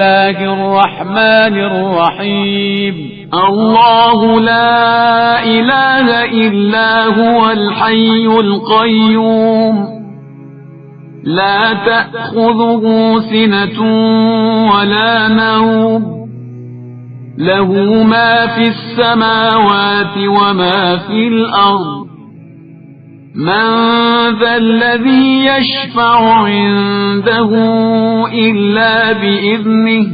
الله الرحمن الرحيم الله لا إله إلا هو الحي القيوم لا تأخذه سنة ولا نوم له ما في السماوات وما في الأرض من ذا الذي يشفع عنده إلا بإذنه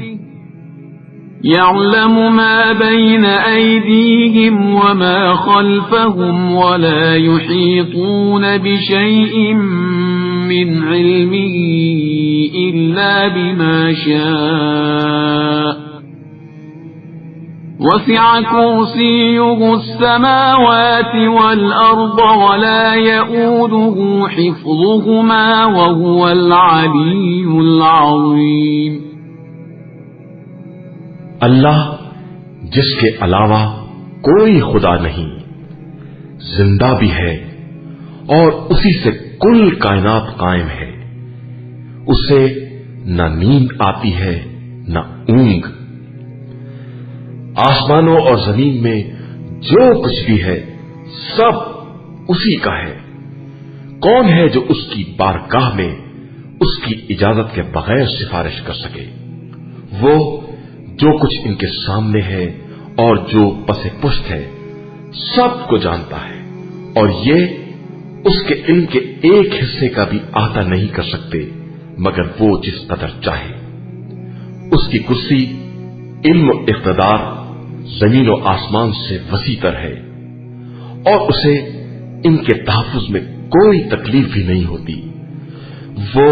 يعلم ما بين أيديهم وما خلفهم ولا يحيطون بشيء من علمه إلا بما شاء وسع كرسيه السماوات والأرض ولا يؤوده حفظهما وهو العلي العظيم अल्लाह जिसके अलावा कोई खुदा नहीं, जिंदा भी है और उसी से कुल कायनात कायम है। उसे न नींद आती है न ऊंग। आसमानों और जमीन में जो कुछ भी है सब उसी का है। कौन है जो उसकी बारगाह में उसकी इजाजत के बगैर सिफारिश कर सके? वो जो कुछ इनके सामने है और जो पसे पुश्त है सब को जानता है, और ये उसके इल्म के एक हिस्से का भी अहता नहीं कर सकते मगर वो जिस कदर चाहे। उसकी कुर्सी इल्म इख्तिदार जमीन और आसमान से वसीतर है और उसे इनके तहफ्फुज में कोई तकलीफ भी नहीं होती। वो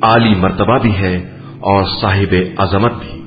आली मर्तबा भी है और साहिब अजमत भी।